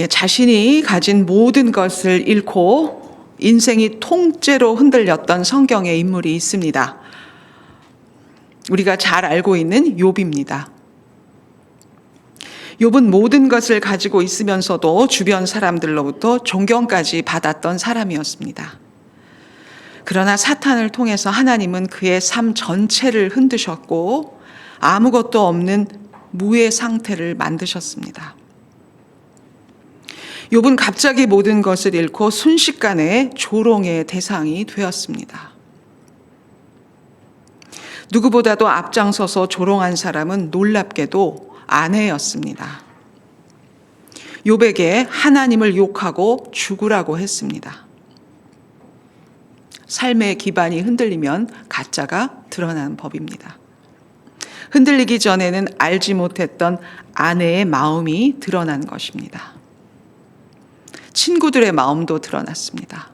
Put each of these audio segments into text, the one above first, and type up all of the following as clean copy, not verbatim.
자신이 가진 모든 것을 잃고 인생이 통째로 흔들렸던 성경의 인물이 있습니다. 우리가 잘 알고 있는 욥입니다. 욥은 모든 것을 가지고 있으면서도 주변 사람들로부터 존경까지 받았던 사람이었습니다. 그러나 사탄을 통해서 하나님은 그의 삶 전체를 흔드셨고 아무것도 없는 무의 상태를 만드셨습니다. 욥은 갑자기 모든 것을 잃고 순식간에 조롱의 대상이 되었습니다. 누구보다도 앞장서서 조롱한 사람은 놀랍게도 아내였습니다. 욥에게 하나님을 욕하고 죽으라고 했습니다. 삶의 기반이 흔들리면 가짜가 드러나는 법입니다. 흔들리기 전에는 알지 못했던 아내의 마음이 드러난 것입니다. 친구들의 마음도 드러났습니다.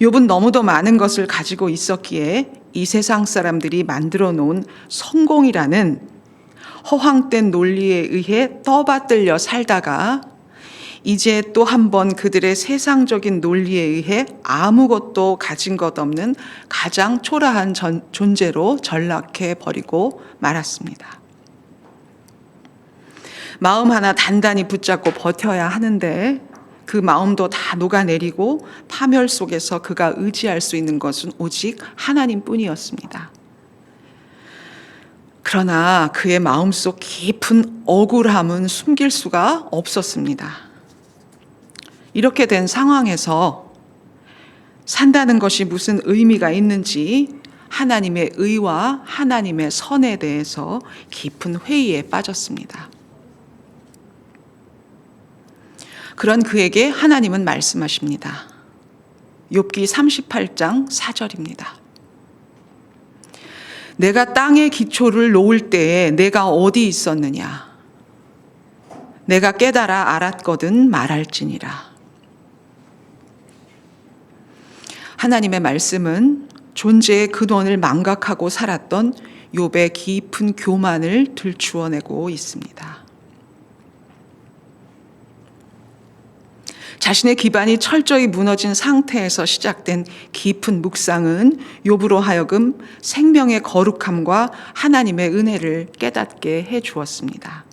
욥은 너무도 많은 것을 가지고 있었기에 이 세상 사람들이 만들어 놓은 성공이라는 허황된 논리에 의해 떠받들려 살다가 이제 또 한 번 그들의 세상적인 논리에 의해 아무것도 가진 것 없는 가장 초라한 존재로 전락해 버리고 말았습니다. 마음 하나 단단히 붙잡고 버텨야 하는데 그 마음도 다 녹아내리고 파멸 속에서 그가 의지할 수 있는 것은 오직 하나님뿐이었습니다. 그러나 그의 마음속 깊은 억울함은 숨길 수가 없었습니다. 이렇게 된 상황에서 산다는 것이 무슨 의미가 있는지 하나님의 의와 하나님의 선에 대해서 깊은 회의에 빠졌습니다. 그런 그에게 하나님은 말씀하십니다. 욥기 38장 4절입니다. 내가 땅의 기초를 놓을 때에 내가 어디 있었느냐? 내가 깨달아 알았거든 말할지니라. 하나님의 말씀은 존재의 근원을 망각하고 살았던 욥의 깊은 교만을 들추어내고 있습니다. 자신의 기반이 철저히 무너진 상태에서 시작된 깊은 묵상은 욥으로 하여금 생명의 거룩함과 하나님의 은혜를 깨닫게 해 주었습니다.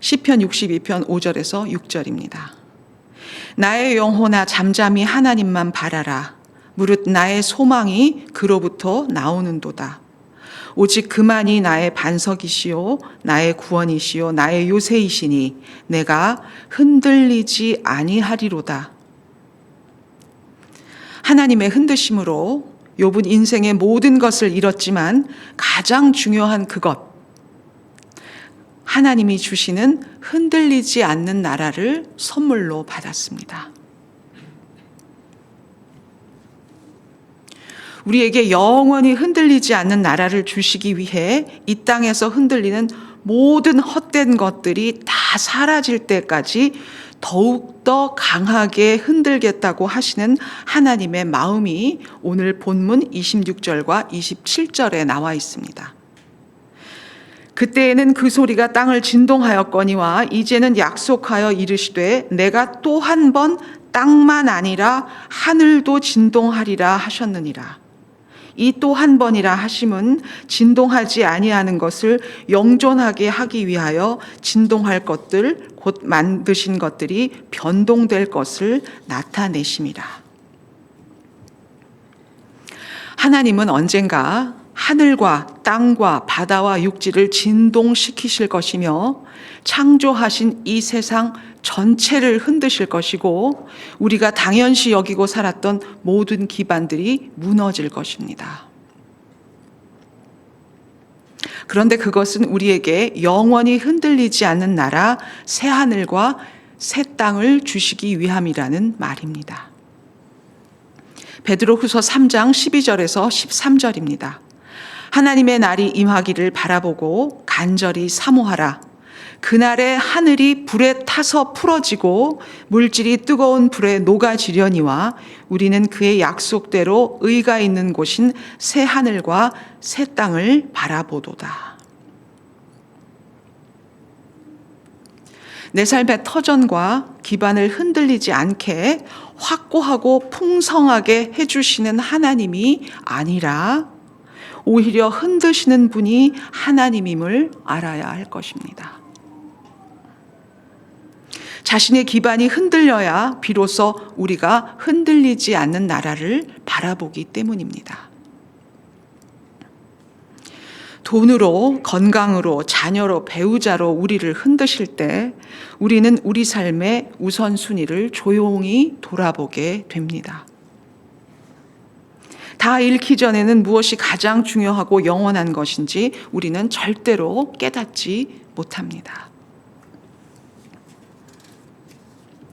시편 62편 5절에서 6절입니다. 나의 영혼아 잠잠히 하나님만 바라라. 무릇 나의 소망이 그로부터 나오는도다. 오직 그만이 나의 반석이시요 나의 구원이시요 나의 요새이시니 내가 흔들리지 아니하리로다. 하나님의 흔드심으로 욥은 인생의 모든 것을 잃었지만 가장 중요한 그것, 하나님이 주시는 흔들리지 않는 나라를 선물로 받았습니다. 우리에게 영원히 흔들리지 않는 나라를 주시기 위해 이 땅에서 흔들리는 모든 헛된 것들이 다 사라질 때까지 더욱더 강하게 흔들겠다고 하시는 하나님의 마음이 오늘 본문 26절과 27절에 나와 있습니다. 그때에는 그 소리가 땅을 진동하였거니와 이제는 약속하여 이르시되 내가 또 한 번 땅만 아니라 하늘도 진동하리라 하셨느니라. 이 또 한 번이라 하심은 진동하지 아니하는 것을 영존하게 하기 위하여 진동할 것들 곧 만드신 것들이 변동될 것을 나타내심이라. 하나님은 언젠가 하늘과 땅과 바다와 육지를 진동시키실 것이며 창조하신 이 세상 전체를 흔드실 것이고 우리가 당연시 여기고 살았던 모든 기반들이 무너질 것입니다. 그런데 그것은 우리에게 영원히 흔들리지 않는 나라 새 하늘과 새 땅을 주시기 위함이라는 말입니다. 베드로후서 3장 12절에서 13절입니다. 하나님의 날이 임하기를 바라보고 간절히 사모하라. 그날에 하늘이 불에 타서 풀어지고 물질이 뜨거운 불에 녹아지려니와 우리는 그의 약속대로 의가 있는 곳인 새 하늘과 새 땅을 바라보도다. 내 삶의 터전과 기반을 흔들리지 않게 확고하고 풍성하게 해주시는 하나님이 아니라 오히려 흔드시는 분이 하나님임을 알아야 할 것입니다. 자신의 기반이 흔들려야 비로소 우리가 흔들리지 않는 나라를 바라보기 때문입니다. 돈으로, 건강으로, 자녀로, 배우자로 우리를 흔드실 때 우리는 우리 삶의 우선순위를 조용히 돌아보게 됩니다. 다 잃기 전에는 무엇이 가장 중요하고 영원한 것인지 우리는 절대로 깨닫지 못합니다.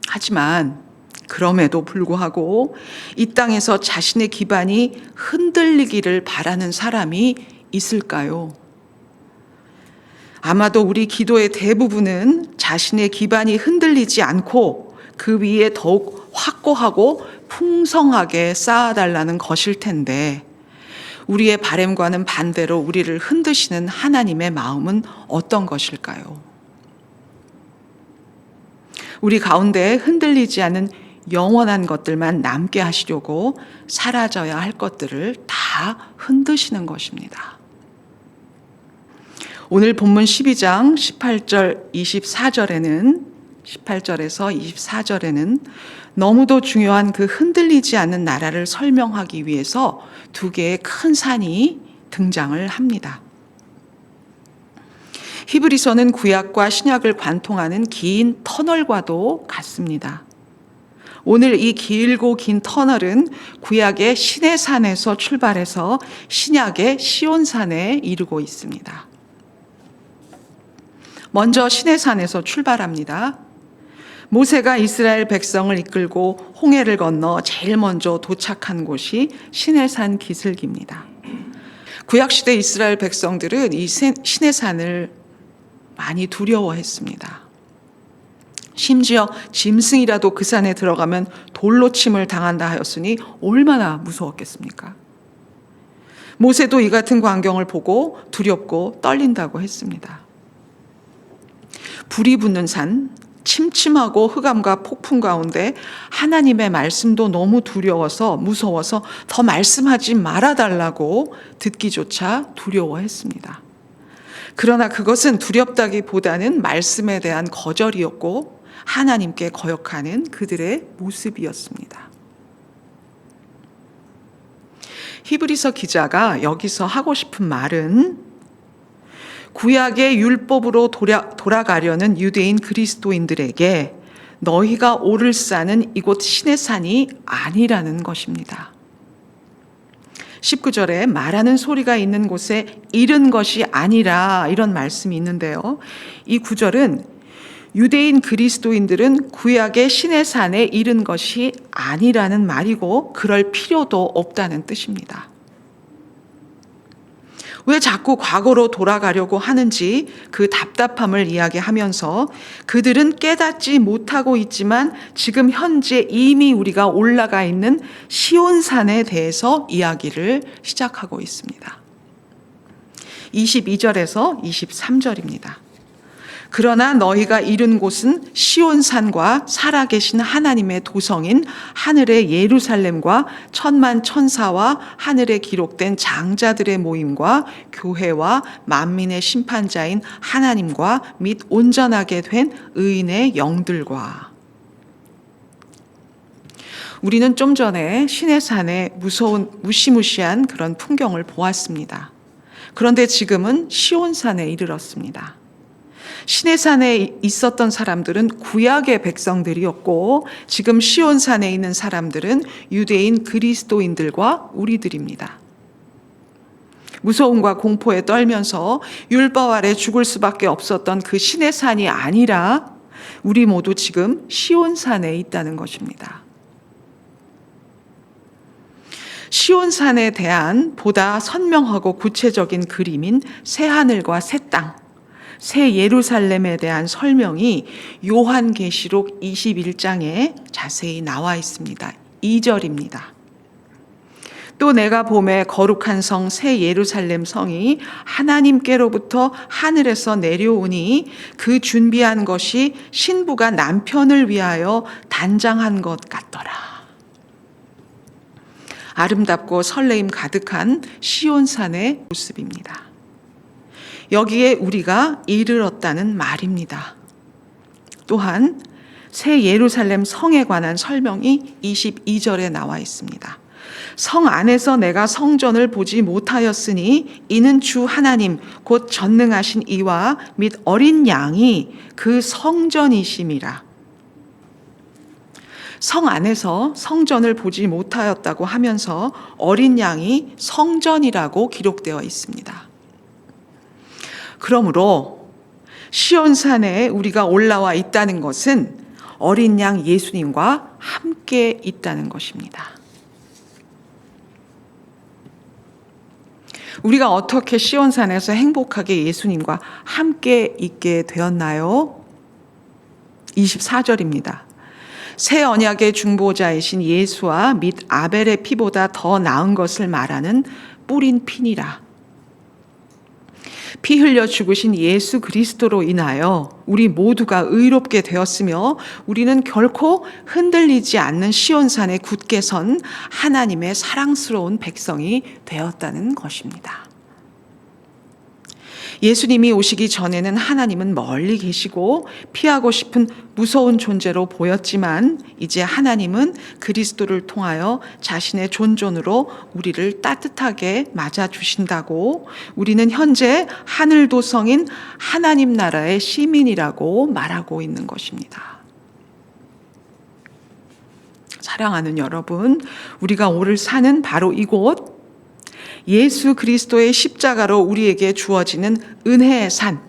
하지만 그럼에도 불구하고 이 땅에서 자신의 기반이 흔들리기를 바라는 사람이 있을까요? 아마도 우리 기도의 대부분은 자신의 기반이 흔들리지 않고 그 위에 더욱 확고하고 풍성하게 쌓아달라는 것일 텐데 우리의 바람과는 반대로 우리를 흔드시는 하나님의 마음은 어떤 것일까요? 우리 가운데 흔들리지 않은 영원한 것들만 남게 하시려고 사라져야 할 것들을 다 흔드시는 것입니다. 오늘 본문 12장 18절 18절에서 24절에는 너무도 중요한 그 흔들리지 않는 나라를 설명하기 위해서 두 개의 큰 산이 등장을 합니다. 히브리서는 구약과 신약을 관통하는 긴 터널과도 같습니다. 오늘 이 길고 긴 터널은 구약의 시내산에서 출발해서 신약의 시온산에 이르고 있습니다. 먼저 시내산에서 출발합니다. 모세가 이스라엘 백성을 이끌고 홍해를 건너 제일 먼저 도착한 곳이 시내산 기슭입니다. 구약시대 이스라엘 백성들은 이 시내산을 많이 두려워했습니다. 심지어 짐승이라도 그 산에 들어가면 돌로 침을 당한다 하였으니 얼마나 무서웠겠습니까? 모세도 이 같은 광경을 보고 두렵고 떨린다고 했습니다. 불이 붙는 산, 침침하고 흑암과 폭풍 가운데 하나님의 말씀도 너무 두려워서 무서워서 더 말씀하지 말아달라고 듣기조차 두려워했습니다. 그러나 그것은 두렵다기보다는 말씀에 대한 거절이었고 하나님께 거역하는 그들의 모습이었습니다. 히브리서 기자가 여기서 하고 싶은 말은 구약의 율법으로 돌아가려는 유대인 그리스도인들에게 너희가 오를 산은 이곳 시내산이 아니라는 것입니다. 19절에 말하는 소리가 있는 곳에 이른 것이 아니라 이런 말씀이 있는데요. 이 구절은 유대인 그리스도인들은 구약의 시내산에 이른 것이 아니라는 말이고 그럴 필요도 없다는 뜻입니다. 왜 자꾸 과거로 돌아가려고 하는지 그 답답함을 이야기하면서 그들은 깨닫지 못하고 있지만 지금 현재 이미 우리가 올라가 있는 시온산에 대해서 이야기를 시작하고 있습니다. 22절에서 23절입니다. 그러나 너희가 이른 곳은 시온산과 살아계신 하나님의 도성인 하늘의 예루살렘과 천만 천사와 하늘에 기록된 장자들의 모임과 교회와 만민의 심판자인 하나님과 및 온전하게 된 의인의 영들과. 우리는 좀 전에 시내산의 무시무시한 그런 풍경을 보았습니다. 그런데 지금은 시온산에 이르렀습니다. 시내산에 있었던 사람들은 구약의 백성들이었고 지금 시온산에 있는 사람들은 유대인 그리스도인들과 우리들입니다. 무서움과 공포에 떨면서 율법 아래 죽을 수밖에 없었던 그 시내산이 아니라 우리 모두 지금 시온산에 있다는 것입니다. 시온산에 대한 보다 선명하고 구체적인 그림인 새하늘과 새 땅, 새 예루살렘에 대한 설명이 또 내가 보매 거룩한 성 새 예루살렘 성이 하나님께로부터 하늘에서 내려오니 그 준비한 것이 신부가 남편을 위하여 단장한 것 같더라. 아름답고 설레임 가득한 시온산의 모습입니다. 여기에 우리가 이르렀다는 말입니다. 또한 새 예루살렘 성에 관한 설명이 22절에 나와 있습니다. 성 안에서 내가 성전을 보지 못하였으니 이는 주 하나님 곧 전능하신 이와 및 어린 양이 그 성전이심이라. 성 안에서 성전을 보지 못하였다고 하면서 어린 양이 성전이라고 기록되어 있습니다. 그러므로 시온산에 우리가 올라와 있다는 것은 어린 양 예수님과 함께 있다는 것입니다. 우리가 어떻게 시온산에서 행복하게 예수님과 함께 있게 되었나요? 24절입니다. 새 언약의 중보자이신 예수와 및 아벨의 피보다 더 나은 것을 말하는 뿌린 피니라. 피 흘려 죽으신 예수 그리스도로 인하여 우리 모두가 의롭게 되었으며 우리는 결코 흔들리지 않는 시온산에 굳게 선 하나님의 사랑스러운 백성이 되었다는 것입니다. 예수님이 오시기 전에는 하나님은 멀리 계시고 피하고 싶은 무서운 존재로 보였지만 이제 하나님은 그리스도를 통하여 자신의 존존으로 우리를 따뜻하게 맞아주신다고, 우리는 현재 하늘도성인 하나님 나라의 시민이라고 말하고 있는 것입니다. 사랑하는 여러분, 우리가 오늘 사는 바로 이곳, 예수 그리스도의 십자가로 우리에게 주어지는 은혜의 산,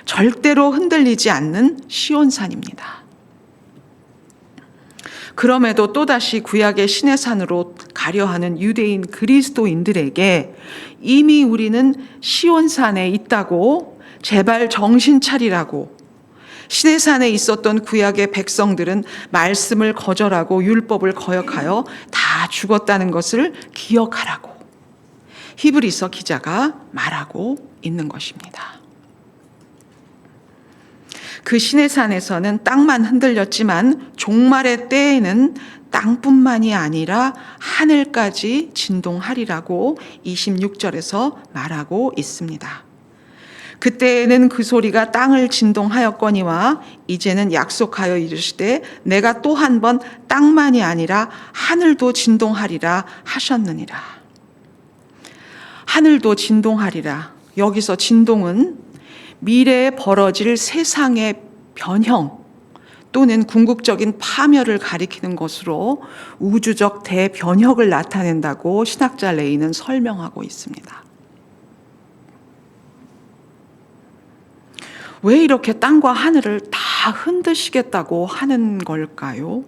절대로 흔들리지 않는 시온산입니다. 그럼에도 또다시 구약의 신의 산으로 가려하는 유대인 그리스도인들에게 이미 우리는 시온산에 있다고, 제발 정신 차리라고, 신의 산에 있었던 구약의 백성들은 말씀을 거절하고 율법을 거역하여 다 죽었다는 것을 기억하라고 히브리서 기자가 말하고 있는 것입니다. 그 신의 산에서는 땅만 흔들렸지만 종말의 때에는 땅뿐만이 아니라 하늘까지 진동하리라고 26절에서 말하고 있습니다. 그때에는 그 소리가 땅을 진동하였거니와 이제는 약속하여 이르시되 내가 또 한 번 땅만이 아니라 하늘도 진동하리라 하셨느니라. 하늘도 진동하리라. 여기서 진동은 미래에 벌어질 세상의 변형 또는 궁극적인 파멸을 가리키는 것으로 우주적 대변혁을 나타낸다고 신학자 레이는 설명하고 있습니다. 왜 이렇게 땅과 하늘을 다 흔드시겠다고 하는 걸까요?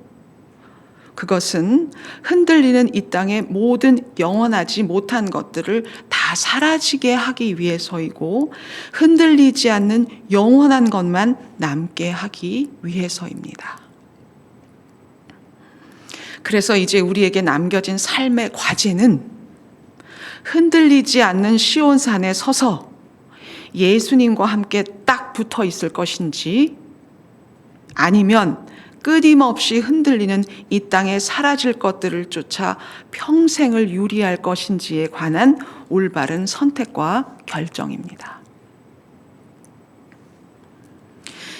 그것은 흔들리는 이 땅의 모든 영원하지 못한 것들을 다 사라지게 하기 위해서이고, 흔들리지 않는 영원한 것만 남게 하기 위해서입니다. 그래서 이제 우리에게 남겨진 삶의 과제는 흔들리지 않는 시온산에 서서 예수님과 함께 딱 붙어 있을 것인지, 아니면 끊임없이 흔들리는 이 땅에 사라질 것들을 쫓아 평생을 유리할 것인지에 관한 올바른 선택과 결정입니다.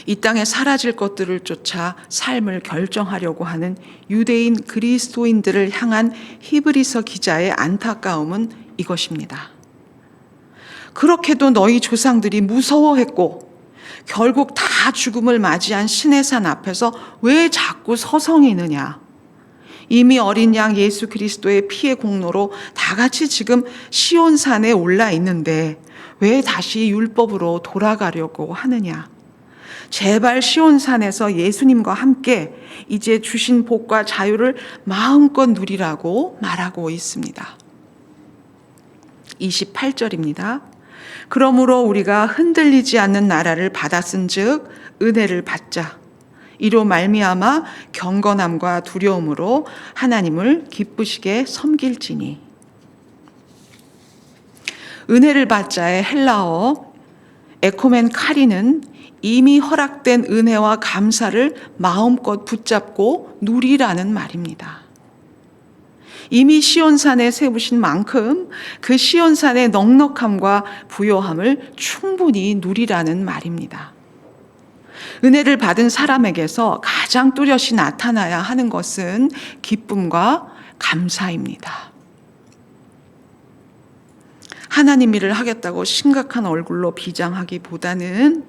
이 땅에 사라질 것들을 쫓아 삶을 결정하려고 하는 유대인 그리스도인들을 향한 히브리서 기자의 안타까움은 이것입니다. 그렇게도 너희 조상들이 무서워했고 결국 다 죽음을 맞이한 신의 산 앞에서 왜 자꾸 서성이느냐? 이미 어린 양 예수 그리스도의 피의 공로로 다 같이 지금 시온산에 올라 있는데 왜 다시 율법으로 돌아가려고 하느냐? 제발 시온산에서 예수님과 함께 이제 주신 복과 자유를 마음껏 누리라고 말하고 있습니다. 28절입니다. 그러므로 우리가 흔들리지 않는 나라를 받았은즉 은혜를 받자. 이로 말미암아 경건함과 두려움으로 하나님을 기쁘시게 섬길지니. 은혜를 받자의 헬라어 에코멘 카리는 이미 허락된 은혜와 감사를 마음껏 붙잡고 누리라는 말입니다. 이미 시온산에 세우신 만큼 그 시온산의 넉넉함과 부요함을 충분히 누리라는 말입니다. 은혜를 받은 사람에게서 가장 뚜렷이 나타나야 하는 것은 기쁨과 감사입니다. 하나님 일을 하겠다고 심각한 얼굴로 비장하기보다는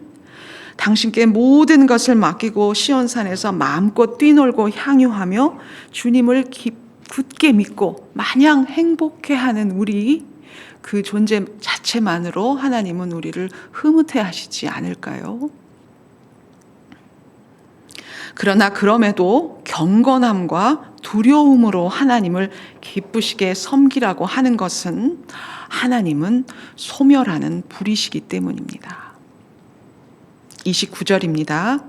당신께 모든 것을 맡기고 시온산에서 마음껏 뛰놀고 향유하며 주님을 굳게 믿고 마냥 행복해하는 우리, 그 존재 자체만으로 하나님은 우리를 흐뭇해 하시지 않을까요? 그러나 그럼에도 경건함과 두려움으로 하나님을 기쁘시게 섬기라고 하는 것은 하나님은 소멸하는 불이시기 때문입니다. 29절입니다.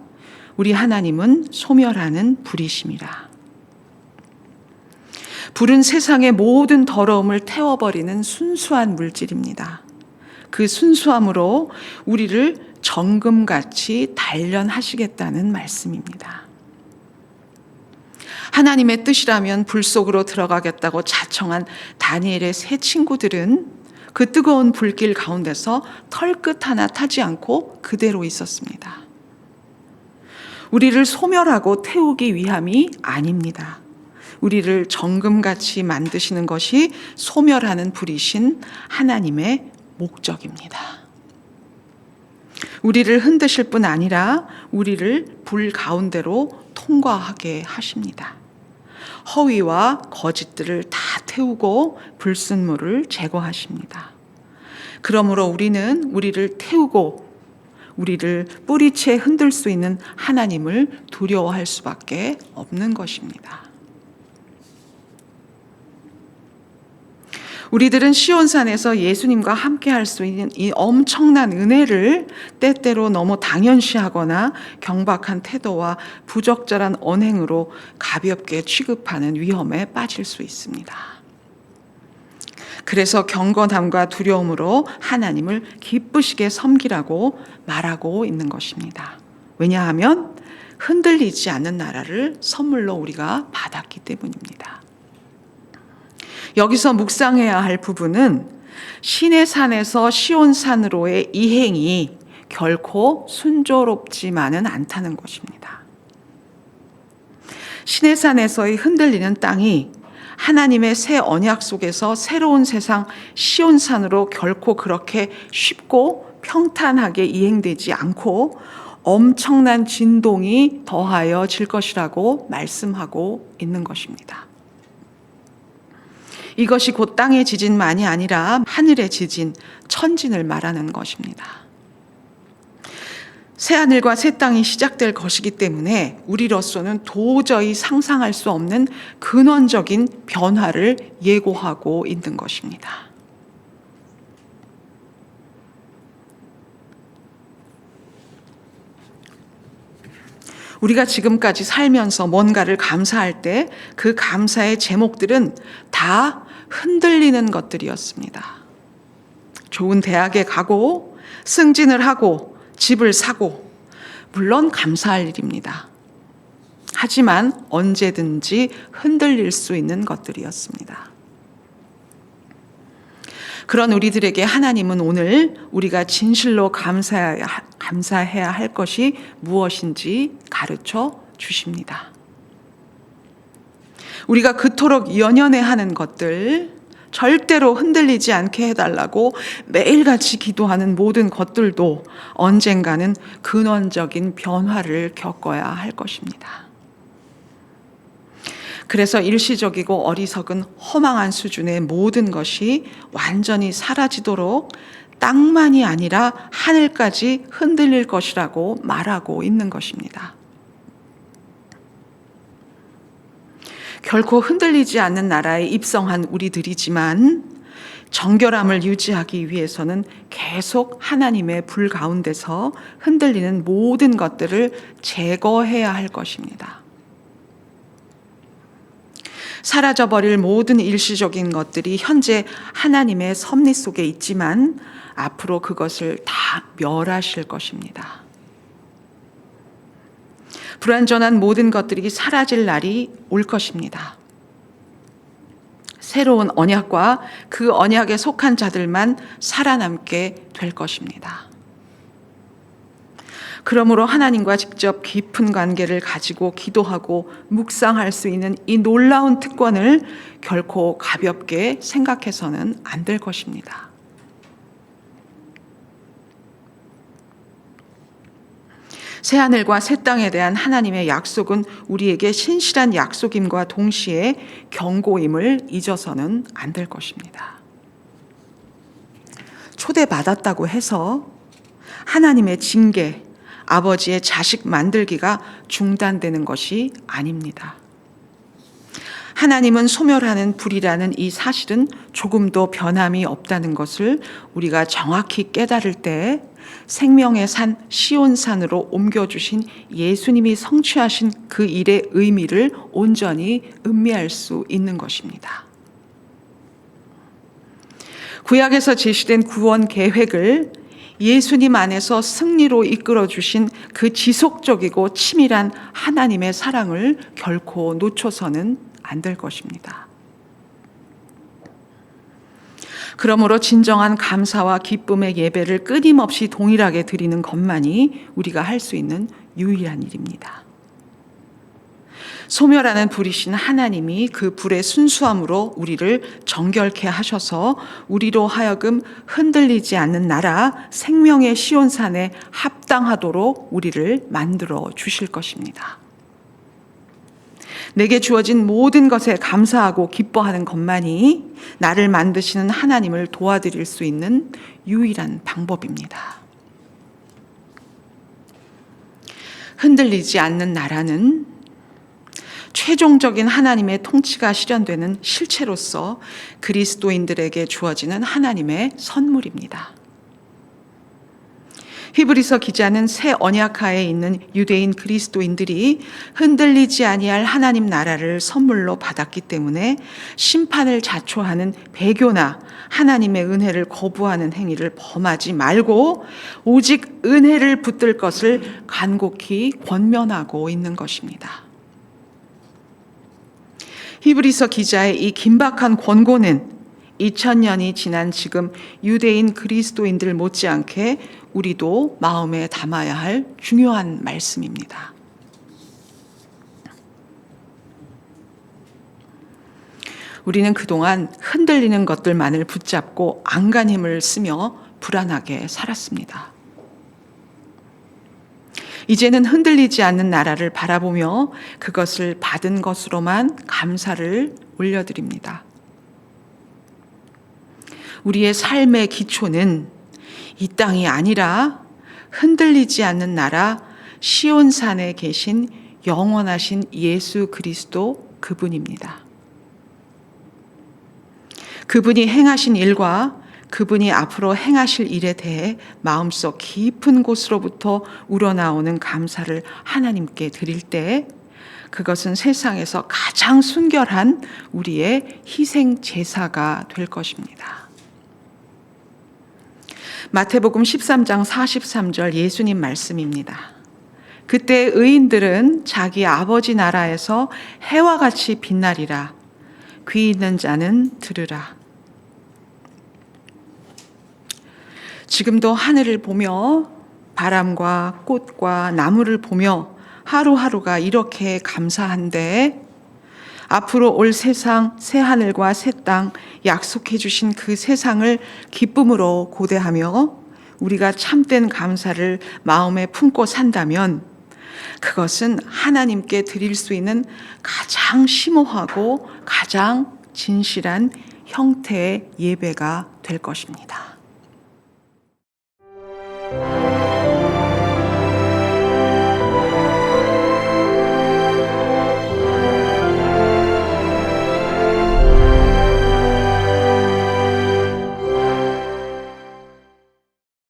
우리 하나님은 소멸하는 불이십니다. 불은 세상의 모든 더러움을 태워버리는 순수한 물질입니다. 그 순수함으로 우리를 정금같이 단련하시겠다는 말씀입니다. 하나님의 뜻이라면 불 속으로 들어가겠다고 자청한 다니엘의 세 친구들은 그 뜨거운 불길 가운데서 털끝 하나 타지 않고 그대로 있었습니다. 우리를 소멸하고 태우기 위함이 아닙니다. 우리를 정금같이 만드시는 것이 소멸하는 불이신 하나님의 목적입니다. 우리를 흔드실 뿐 아니라 우리를 불 가운데로 통과하게 하십니다. 허위와 거짓들을 다 태우고 불순물을 제거하십니다. 그러므로 우리는 우리를 태우고 우리를 뿌리채 흔들 수 있는 하나님을 두려워할 수밖에 없는 것입니다. 우리들은 시온산에서 예수님과 함께 할 수 있는 이 엄청난 은혜를 때때로 너무 당연시하거나 경박한 태도와 부적절한 언행으로 가볍게 취급하는 위험에 빠질 수 있습니다. 그래서 경건함과 두려움으로 하나님을 기쁘시게 섬기라고 말하고 있는 것입니다. 왜냐하면 흔들리지 않는 나라를 선물로 우리가 받았기 때문입니다. 여기서 묵상해야 할 부분은 시내산에서 시온산으로의 이행이 결코 순조롭지만은 않다는 것입니다. 시내산에서의 흔들리는 땅이 하나님의 새 언약 속에서 새로운 세상 시온산으로 결코 그렇게 쉽고 평탄하게 이행되지 않고 엄청난 진동이 더하여질 것이라고 말씀하고 있는 것입니다. 이것이 곧 땅의 지진만이 아니라 하늘의 지진, 천진을 말하는 것입니다. 새하늘과 새 땅이 시작될 것이기 때문에 우리로서는 도저히 상상할 수 없는 근원적인 변화를 예고하고 있는 것입니다. 우리가 지금까지 살면서 뭔가를 감사할 때 그 감사의 제목들은 다 흔들리는 것들이었습니다. 좋은 대학에 가고 승진을 하고 집을 사고, 물론 감사할 일입니다. 하지만 언제든지 흔들릴 수 있는 것들이었습니다. 그런 우리들에게 하나님은 오늘 우리가 진실로 감사해야 할 것이 무엇인지 가르쳐 주십니다. 우리가 그토록 연연해하는 것들, 절대로 흔들리지 않게 해달라고 매일같이 기도하는 모든 것들도 언젠가는 근원적인 변화를 겪어야 할 것입니다. 그래서 일시적이고 어리석은 허망한 수준의 모든 것이 완전히 사라지도록 땅만이 아니라 하늘까지 흔들릴 것이라고 말하고 있는 것입니다. 결코 흔들리지 않는 나라에 입성한 우리들이지만 정결함을 유지하기 위해서는 계속 하나님의 불 가운데서 흔들리는 모든 것들을 제거해야 할 것입니다. 사라져버릴 모든 일시적인 것들이 현재 하나님의 섭리 속에 있지만 앞으로 그것을 다 멸하실 것입니다. 불완전한 모든 것들이 사라질 날이 올 것입니다. 새로운 언약과 그 언약에 속한 자들만 살아남게 될 것입니다. 그러므로 하나님과 직접 깊은 관계를 가지고 기도하고 묵상할 수 있는 이 놀라운 특권을 결코 가볍게 생각해서는 안 될 것입니다. 새하늘과 새 땅에 대한 하나님의 약속은 우리에게 신실한 약속임과 동시에 경고임을 잊어서는 안 될 것입니다. 초대받았다고 해서 하나님의 징계, 아버지의 자식 만들기가 중단되는 것이 아닙니다. 하나님은 소멸하는 불이라는 이 사실은 조금도 변함이 없다는 것을 우리가 정확히 깨달을 때 생명의 산 시온산으로 옮겨주신 예수님이 성취하신 그 일의 의미를 온전히 음미할 수 있는 것입니다. 구약에서 제시된 구원 계획을 예수님 안에서 승리로 이끌어주신 그 지속적이고 치밀한 하나님의 사랑을 결코 놓쳐서는 안 될 것입니다. 그러므로 진정한 감사와 기쁨의 예배를 끊임없이 동일하게 드리는 것만이 우리가 할 수 있는 유일한 일입니다. 소멸하는 불이신 하나님이 그 불의 순수함으로 우리를 정결케 하셔서 우리로 하여금 흔들리지 않는 나라 생명의 시온산에 합당하도록 우리를 만들어 주실 것입니다. 내게 주어진 모든 것에 감사하고 기뻐하는 것만이 나를 만드시는 하나님을 도와드릴 수 있는 유일한 방법입니다. 흔들리지 않는 나라는 최종적인 하나님의 통치가 실현되는 실체로서 그리스도인들에게 주어지는 하나님의 선물입니다. 히브리서 기자는 새 언약하에 있는 유대인 그리스도인들이 흔들리지 아니할 하나님 나라를 선물로 받았기 때문에 심판을 자초하는 배교나 하나님의 은혜를 거부하는 행위를 범하지 말고 오직 은혜를 붙들 것을 간곡히 권면하고 있는 것입니다. 히브리서 기자의 이 긴박한 권고는 2000년이 지난 지금 유대인 그리스도인들 못지않게 우리도 마음에 담아야 할 중요한 말씀입니다. 우리는 그동안 흔들리는 것들만을 붙잡고 안간 힘을 쓰며 불안하게 살았습니다. 이제는 흔들리지 않는 나라를 바라보며 그것을 받은 것으로만 감사를 올려드립니다. 우리의 삶의 기초는 이 땅이 아니라 흔들리지 않는 나라 시온산에 계신 영원하신 예수 그리스도 그분입니다. 그분이 행하신 일과 그분이 앞으로 행하실 일에 대해 마음속 깊은 곳으로부터 우러나오는 감사를 하나님께 드릴 때 그것은 세상에서 가장 순결한 우리의 희생 제사가 될 것입니다. 마태복음 13장 43절 예수님 말씀입니다. 그때 의인들은 자기 아버지 나라에서 해와 같이 빛나리라. 귀 있는 자는 들으라. 지금도 하늘을 보며 바람과 꽃과 나무를 보며 하루하루가 이렇게 감사한데 앞으로 올 세상 새 하늘과 새 땅 약속해 주신 그 세상을 기쁨으로 고대하며 우리가 참된 감사를 마음에 품고 산다면 그것은 하나님께 드릴 수 있는 가장 심오하고 가장 진실한 형태의 예배가 될 것입니다.